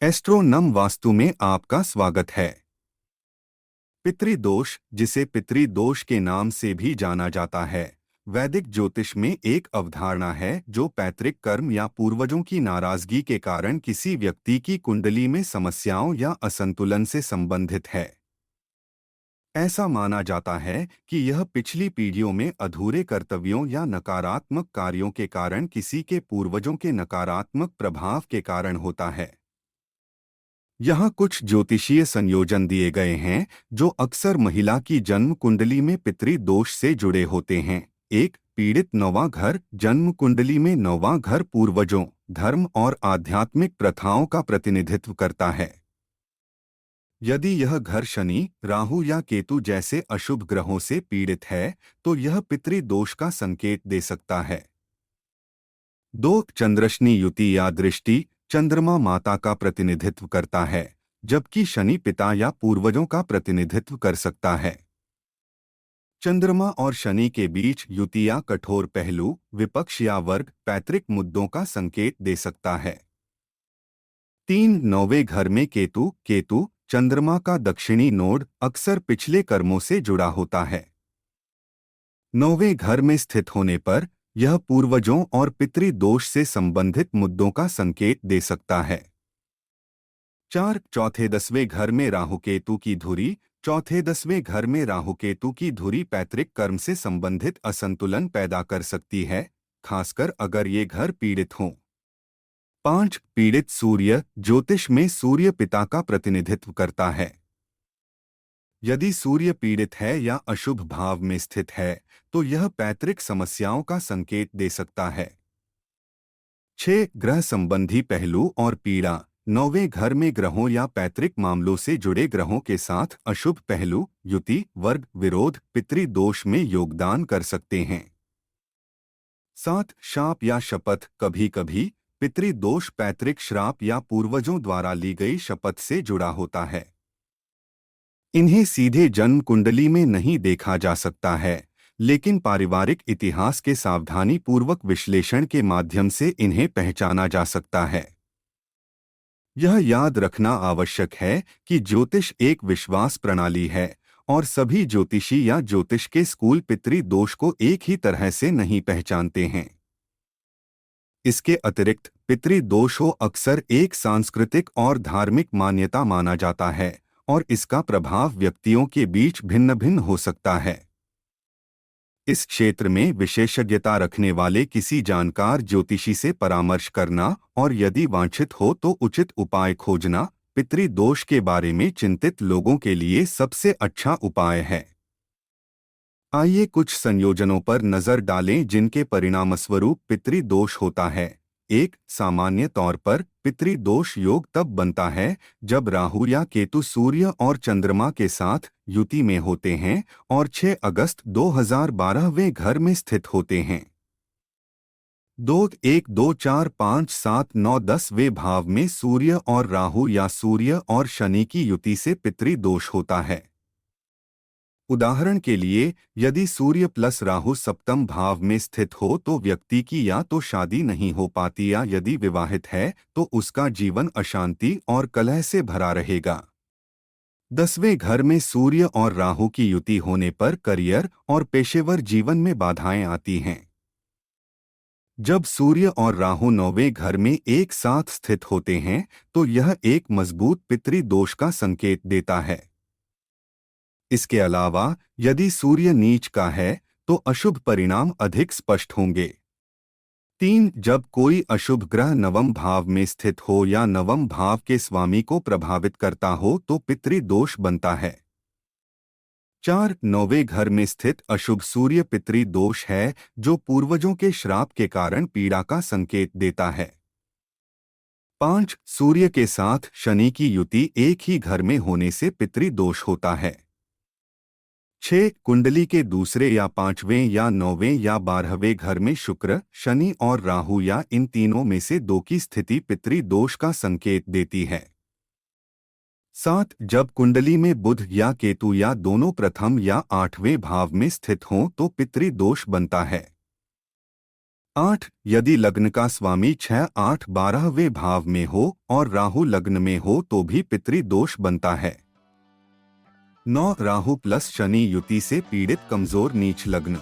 एस्ट्रोनम वास्तु में आपका स्वागत है। पितृदोष, जिसे पितृदोष के नाम से भी जाना जाता है, वैदिक ज्योतिष में एक अवधारणा है जो पैतृक कर्म या पूर्वजों की नाराजगी के कारण किसी व्यक्ति की कुंडली में समस्याओं या असंतुलन से संबंधित है। ऐसा माना जाता है कि यह पिछली पीढ़ियों में अधूरे कर्तव्यों या नकारात्मक कार्यों के कारण किसी के पूर्वजों के नकारात्मक प्रभाव के कारण होता है। यहाँ कुछ ज्योतिषीय संयोजन दिए गए हैं जो अक्सर महिला की जन्म कुंडली में पितृदोष से जुड़े होते हैं। एक, पीड़ित नौवां घर। जन्म कुंडली में नौवां घर पूर्वजों, धर्म और आध्यात्मिक प्रथाओं का प्रतिनिधित्व करता है। यदि यह घर शनि, राहु या केतु जैसे अशुभ ग्रहों से पीड़ित है तो यह पितृदोष का संकेत दे सकता है। दो, चंद्रशनि युति या दृष्टि। चंद्रमा माता का प्रतिनिधित्व करता है, जबकि शनि पिता या पूर्वजों का प्रतिनिधित्व कर सकता है। चंद्रमा और शनि के बीच युति या कठोर पहलू, विपक्ष या वर्ग, पैतृक मुद्दों का संकेत दे सकता है। तीन, नौवें घर में केतु। केतु चंद्रमा का दक्षिणी नोड अक्सर पिछले कर्मों से जुड़ा होता है। नौवें घर में स्थित होने पर यह पूर्वजों और पितृदोष से संबंधित मुद्दों का संकेत दे सकता है। चार, चौथे दसवें घर में राहु केतु की धुरी। चौथे दसवें घर में राहु केतु की धुरी पैतृक कर्म से संबंधित असंतुलन पैदा कर सकती है, खासकर अगर ये घर पीड़ित हों। पांच, पीड़ित सूर्य। ज्योतिष में सूर्य पिता का प्रतिनिधित्व करता है। यदि सूर्य पीड़ित है या अशुभ भाव में स्थित है तो यह पैतृक समस्याओं का संकेत दे सकता है। छह, ग्रह संबंधी पहलू और पीड़ा। नौवें घर में ग्रहों या पैतृक मामलों से जुड़े ग्रहों के साथ अशुभ पहलू, युति, वर्ग, विरोध पितृदोष में योगदान कर सकते हैं। सात, शाप या शपथ। कभी कभी पितृदोष पैतृक श्राप या पूर्वजों द्वारा ली गई शपथ से जुड़ा होता है। इन्हें सीधे जन्म कुंडली में नहीं देखा जा सकता है, लेकिन पारिवारिक इतिहास के सावधानी पूर्वक विश्लेषण के माध्यम से इन्हें पहचाना जा सकता है। यह याद रखना आवश्यक है कि ज्योतिष एक विश्वास प्रणाली है और सभी ज्योतिषी या ज्योतिष के स्कूल पितृदोष को एक ही तरह से नहीं पहचानते हैं। इसके अतिरिक्त पितृदोषों अक्सर एक सांस्कृतिक और धार्मिक मान्यता माना जाता है और इसका प्रभाव व्यक्तियों के बीच भिन्न भिन्न हो सकता है। इस क्षेत्र में विशेषज्ञता रखने वाले किसी जानकार ज्योतिषी से परामर्श करना और यदि वांछित हो तो उचित उपाय खोजना पितृदोष के बारे में चिंतित लोगों के लिए सबसे अच्छा उपाय है। आइए कुछ संयोजनों पर नजर डालें जिनके परिणामस्वरूप पितृदोष होता है। एक, सामान्य तौर पर पितृदोष योग तब बनता है जब राहु या केतु सूर्य और चंद्रमा के साथ युति में होते हैं और 6 अगस्त 2012वें घर में स्थित होते हैं। दो, 1, 2, 4, 5, 7, 9, 10वें भाव में सूर्य और राहु या सूर्य और शनि की युति से पितृदोष होता है। उदाहरण के लिए, यदि सूर्य प्लस राहु सप्तम भाव में स्थित हो तो व्यक्ति की या तो शादी नहीं हो पाती या यदि विवाहित है तो उसका जीवन अशांति और कलह से भरा रहेगा। 10वें घर में सूर्य और राहु की युति होने पर करियर और पेशेवर जीवन में बाधाएं आती हैं। जब सूर्य और राहु 9वें घर में एक साथ स्थित होते हैं तो यह एक मजबूत पितृदोष का संकेत देता है। इसके अलावा यदि सूर्य नीच का है तो अशुभ परिणाम अधिक स्पष्ट होंगे। 3, जब कोई अशुभ ग्रह नवम भाव में स्थित हो या नवम भाव के स्वामी को प्रभावित करता हो तो पितृदोष बनता है। 4, 9वें घर में स्थित अशुभ सूर्य पितृदोष है जो पूर्वजों के श्राप के कारण पीड़ा का संकेत देता है। 5, सूर्य के साथ शनि की युति एक ही घर में होने से पितृदोष होता है। 6, कुंडली के दूसरे या 5वें या 9वें या 12वें घर में शुक्र, शनि और राहु या इन तीनों में से दो की स्थिति पितृदोष का संकेत देती है। 7, जब कुंडली में बुध या केतु या दोनों प्रथम या 8वें भाव में स्थित हों तो पितृदोष बनता है। 8. यदि लग्न का स्वामी 6, 8, 12वें भाव में हो और राहु लग्न में हो तो भी पितृदोष बनता है। 9. राहु प्लस शनि युति से पीड़ित कमजोर नीच लग्न।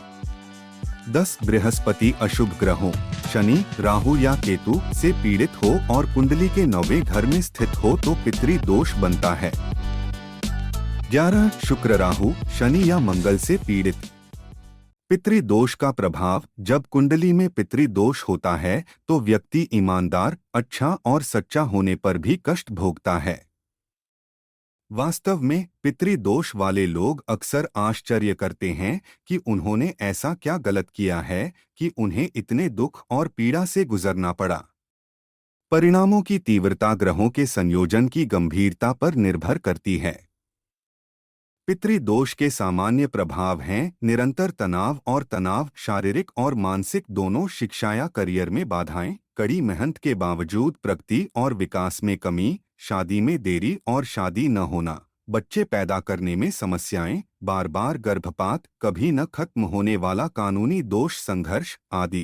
10. बृहस्पति अशुभ ग्रहों शनि, राहु या केतु से पीड़ित हो और कुंडली के 9वें घर में स्थित हो तो पितृदोष बनता है। 11. शुक्र, राहु, शनि या मंगल से पीड़ित। पितृदोष का प्रभाव: जब कुंडली में पितृदोष होता है तो व्यक्ति ईमानदार, अच्छा और सच्चा होने पर भी कष्ट भोगता है। वास्तव में पितृदोष वाले लोग अक्सर आश्चर्य करते हैं कि उन्होंने ऐसा क्या गलत किया है कि उन्हें इतने दुख और पीड़ा से गुजरना पड़ा। परिणामों की तीव्रता ग्रहों के संयोजन की गंभीरता पर निर्भर करती है। पितृदोष के सामान्य प्रभाव हैं निरंतर तनाव और तनाव, शारीरिक और मानसिक दोनों, शिक्षा या करियर में बाधाएं, कड़ी मेहनत के बावजूद प्रगति और विकास में कमी, शादी में देरी और शादी न होना, बच्चे पैदा करने में समस्याएं, बार बार गर्भपात, कभी न खत्म होने वाला कानूनी दोष संघर्ष आदि।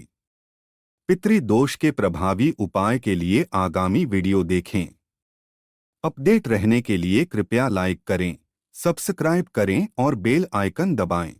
पितृदोष के प्रभावी उपाय के लिए आगामी वीडियो देखें। अपडेट रहने के लिए कृपया लाइक करें, सब्सक्राइब करें और बेल आइकन दबाएं।